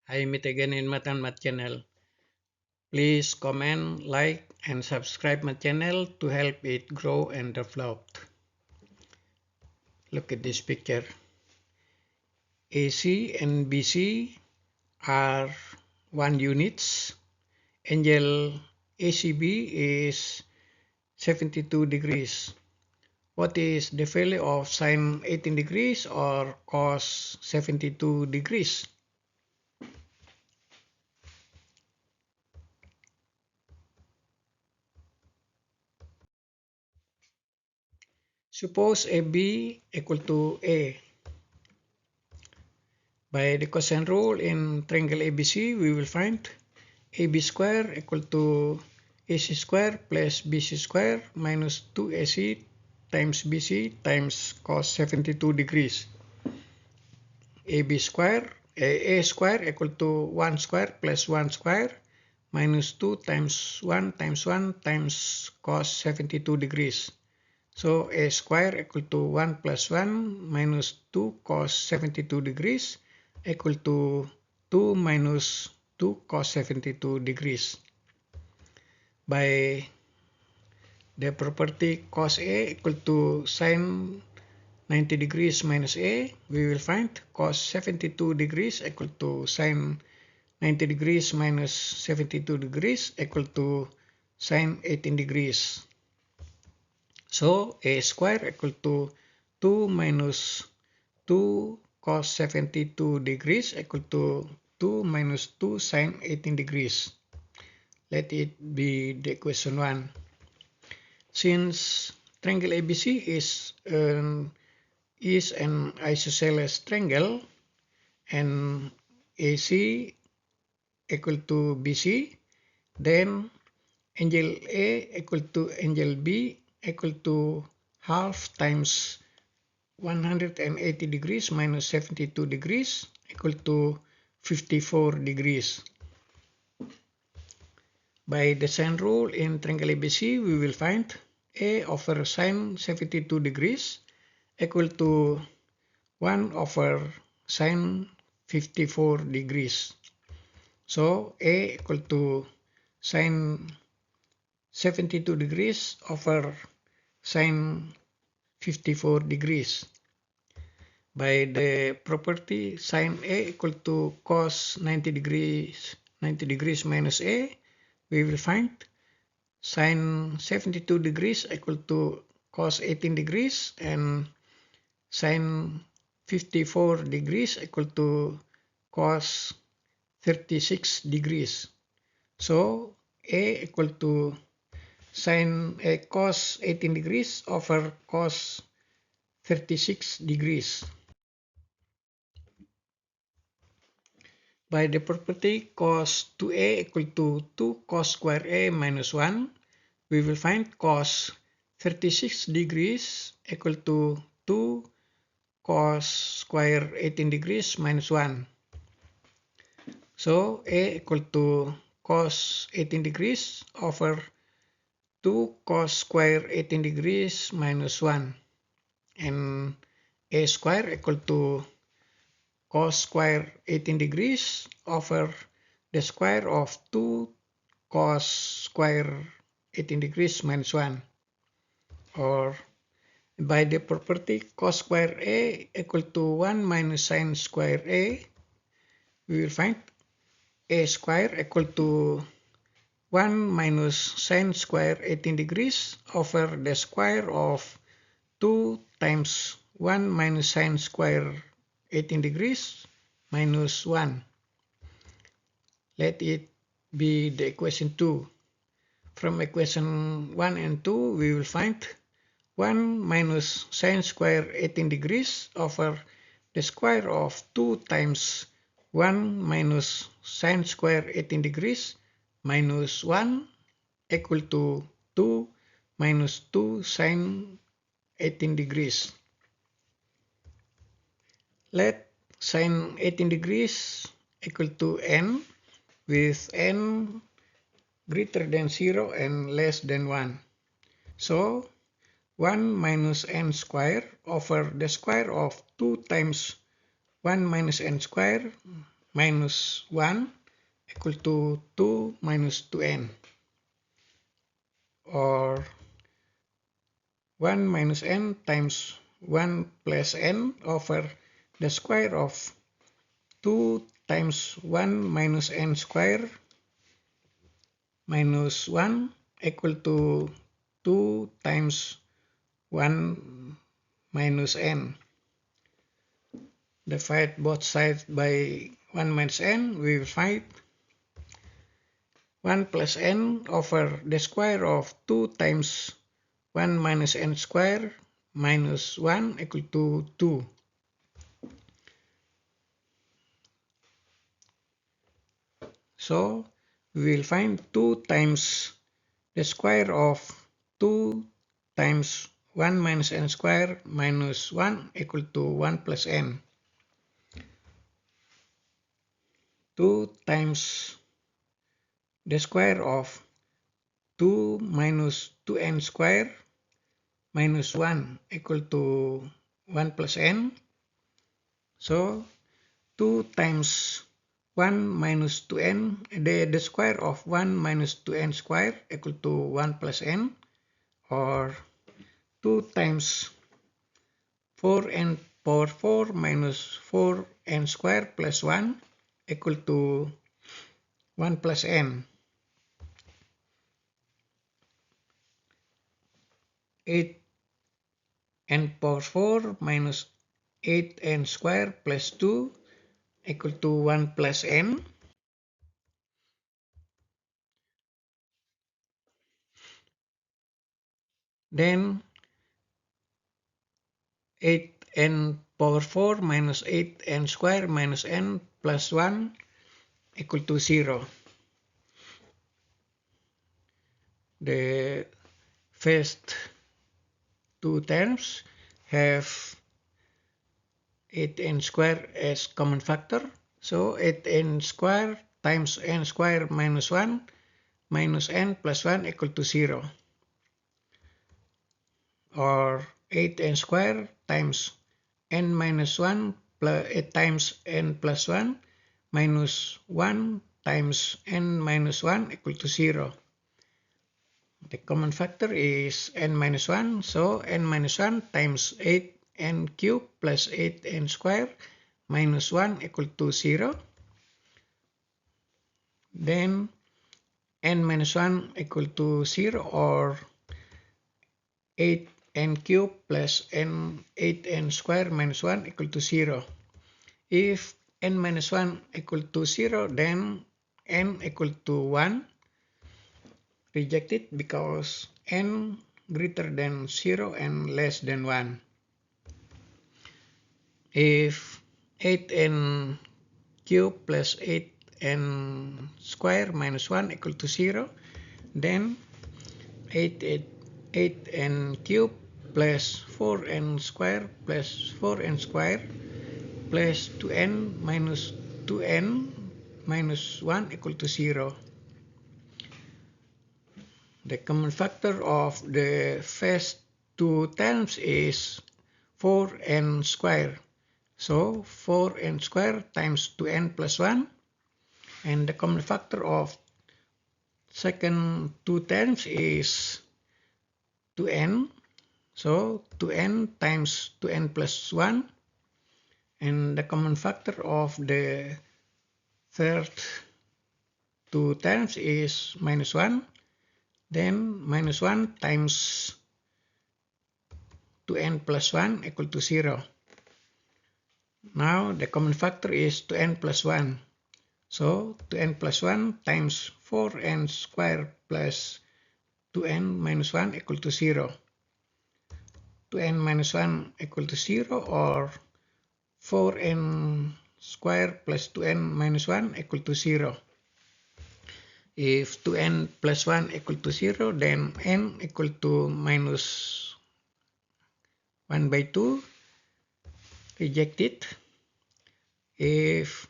I meet again in Math channel. Please comment, like and subscribe my channel to help it grow and develop. Look at this picture. AC and BC are 1 units. Angle ACB is 72 degrees. What is the value of sine 18 degrees or cos 72 degrees? Suppose AB equal to A. By the cosine rule in triangle ABC, we will find AB square equal to AC square plus BC square minus 2AC times BC times cos 72 degrees. AB square, A square equal to 1 square plus 1 square minus 2 times 1 times 1 times cos 72 degrees. So A square equal to 1 plus 1 minus 2 cos 72 degrees equal to 2 minus 2 cos 72 degrees. By the property cos A equal to sine 90 degrees minus A, we will find cos 72 degrees equal to sine 90 degrees minus 72 degrees equal to sine 18 degrees. So A square equal to 2 minus 2 cos 72 degrees equal to 2 minus 2 sine 18 degrees. Let it be the equation 1. Since triangle ABC is an isosceles triangle and AC equal to BC, then angle A equal to angle B equal to half times 180 degrees minus 72 degrees equal to 54 degrees. By the sine rule in triangle ABC, we will find A over sine 72 degrees equal to 1 over sine 54 degrees. So A equal to sine 72 degrees over sine 54 degrees. By the property sine A equal to cos 90 degrees minus A, we will find sine 72 degrees equal to cos 18 degrees and sine 54 degrees equal to cos 36 degrees. So A equal to cos 18 degrees over cos 36 degrees. By the property cos 2A equal to 2 cos square A minus 1, we will find cos 36 degrees equal to 2 cos square 18 degrees minus 1. So A equal to cos 18 degrees over 2 cos square 18 degrees minus 1. And A square equal to cos square 18 degrees over the square of 2 cos square 18 degrees minus 1. Or by the property cos square A equal to 1 minus sine square A, we will find A square equal to 1 minus sine square 18 degrees over the square of 2 times 1 minus sine square 18 degrees minus 1. Let it be the equation 2. From equation 1 and 2, we will find 1 minus sine square 18 degrees over the square of 2 times 1 minus sine square 18 degrees minus 1 equal to 2 minus 2 sine 18 degrees. Let sine 18 degrees equal to n with n greater than 0 and less than 1. So 1 minus n square over the square of 2 times 1 minus n square minus 1 equal to 2 minus 2n, or 1 minus n times 1 plus n over the square of 2 times 1 minus n square minus 1 equal to 2 times 1 minus n. Divide both sides by 1 minus n, we will find 1 plus n over the square of 2 times 1 minus n square minus 1 equal to 2. So we will find 2 times the square of 2 times 1 minus n square minus 1 equal to 1 plus n. 2 times the square of 2 minus 2n square minus 1 equal to 1 plus n. So 2 times 1 minus 2n, the square of 1 minus 2n square equal to 1 plus n, or 2 times 4n power 4 minus 4n square plus 1 equal to 1 plus n. 8n power 4 minus 8n square plus 2 equal to 1 plus n. Then 8n power 4 minus 8n square minus n plus 1 equal to 0. The first two terms have 8n square as common factor. So 8n square times n square minus 1 minus n plus 1 equal to 0. Or 8n square times n minus 1 plus, times n plus 1 minus 1 times n minus 1 equal to 0. The common factor is n minus 1, so n minus 1 times 8n cubed plus 8n square minus 1 equal to 0. Then n minus 1 equal to 0, or 8n cubed plus 8n square minus 1 equal to 0. If n minus 1 equal to 0, then n equal to 1. Reject it because n greater than 0 and less than 1. If 8n cubed plus 8n square minus 1 equal to 0, then 8n cubed plus 4n square plus 4n square plus 2n minus 2n minus 1 equal to 0. The common factor of the first two terms is 4n square. So 4n square times 2n plus 1. And the common factor of second two terms is 2n. So 2n times 2n plus 1. And the common factor of the third two terms is minus 1. Then minus 1 times 2n plus 1 equal to 0. Now the common factor is 2n plus 1. So 2n plus 1 times 4n square plus 2n minus 1 equal to 0. 2n minus 1 equal to 0, or 4n square plus 2n minus 1 equal to 0. If 2n plus 1 equal to 0, then n equal to minus 1 by 2. Reject it. If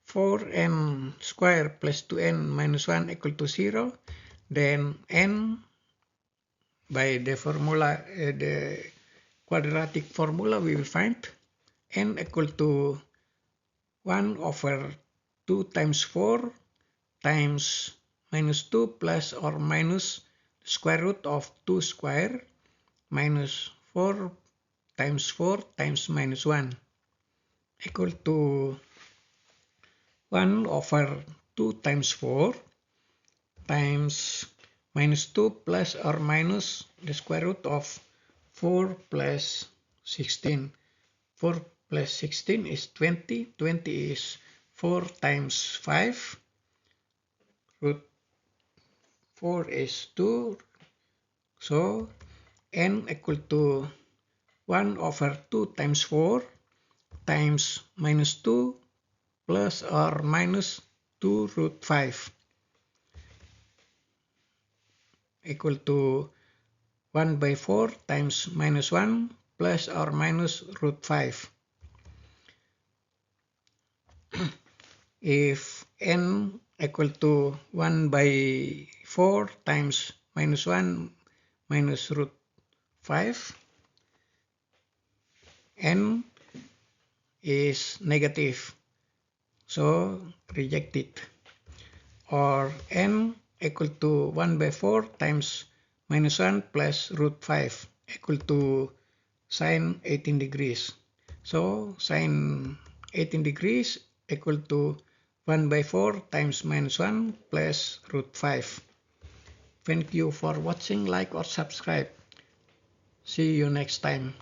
4n square plus 2n minus 1 equal to 0, then n, by the formula, the quadratic formula, we will find n equal to 1 over 2 times 4 times minus 2 plus or minus square root of 2 square minus 4 times minus 1 equal to 1 over 2 times 4 times minus 2 plus or minus the square root of 4 plus 16. 4 plus 16 is 20. 20 is 4 times 5. Root 4 is 2. So n equal to 1 over 2 times 4 times minus 2 plus or minus 2 root 5 equal to 1 by 4 times minus 1 plus or minus root 5. If n equal to 1 by 4 times minus 1 minus root 5, n is negative, so reject it. Or n equal to 1 by 4 times minus 1 plus root 5 equal to sine 18 degrees. So sine 18 degrees equal to 1 by 4 times minus 1 plus root 5. Thank you for watching, like or subscribe. See you next time.